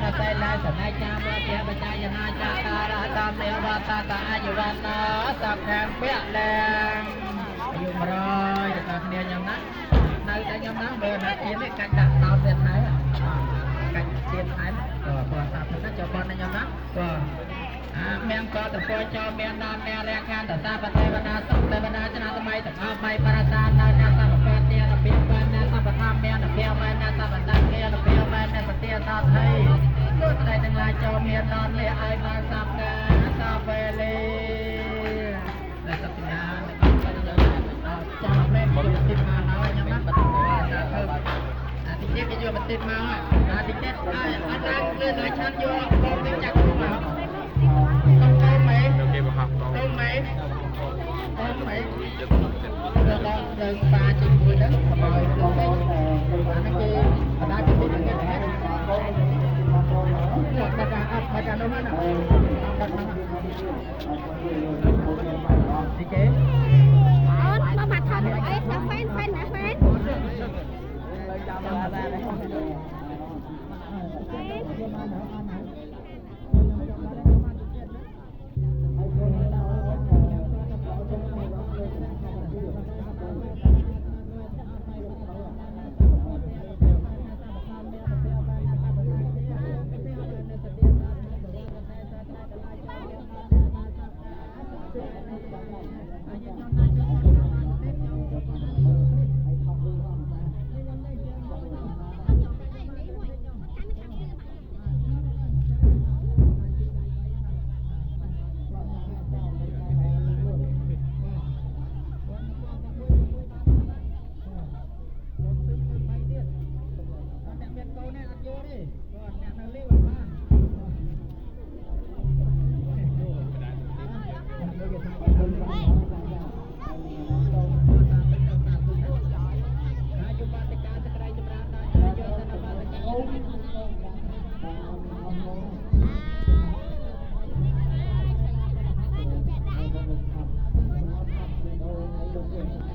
na say la sa nay cha ba tia ba cha ya na cha ta ra ta me wa ta ta a yu wa na sa khang pe lang yu ma roi taគ្នាខ្ញុំណានៅតែខ្ញុំណាមើលណាទៀតនេះកាច់ដាក់តោទៀតហើយកាច់ទៀតហើយគាត់ថាទៅចូលបងខ្ញុំណាបាទមានក៏ទៅពួយចូលមានដល់អ្នករាខានតតាបតេវតាសុទេវតាចនាសម័យទាំងអស់3បរិសាទនៅអ្នកសម្បត្តិទានភាពបានអ្នកសម្បត្តិមានភាពបានអ្នកសម្បត្តិគេនភាពបានអ្នកសតិសតហីដូចតែទាំងឡាយចូលមានដល់លះឲ្យបានសាប់ណាសាវេលីតែសត្យាចាំមែនមកទីមកហើយខ្ញុំណាអាទីទៀតគេយកបន្តិចមកអាទីទៀតអាចឡើងលឿនឲ្យឆាន់យកបងទៅចាក់មក Không mấy không mấy đừng ba chục mười đất rồi không đây anh kia ở đây cũng biết cái này bà trà đâu hết nào đi chế nó mặt thật ấy nó phên phên đã phên Hãy subscribe cho kênh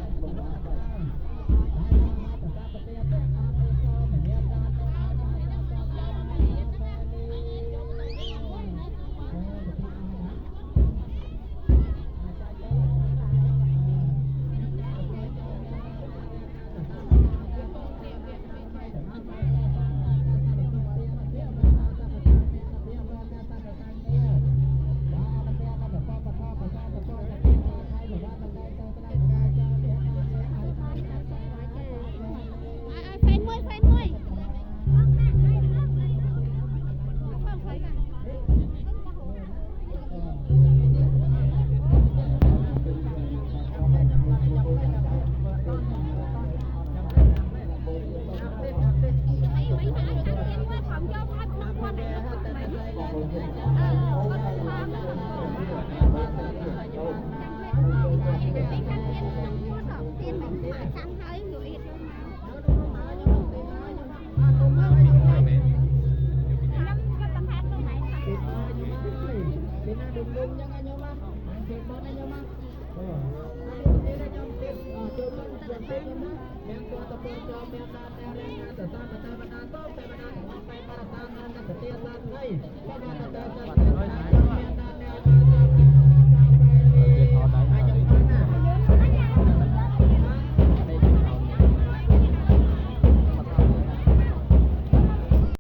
Ghiền Mì Gõ để không bỏ lỡ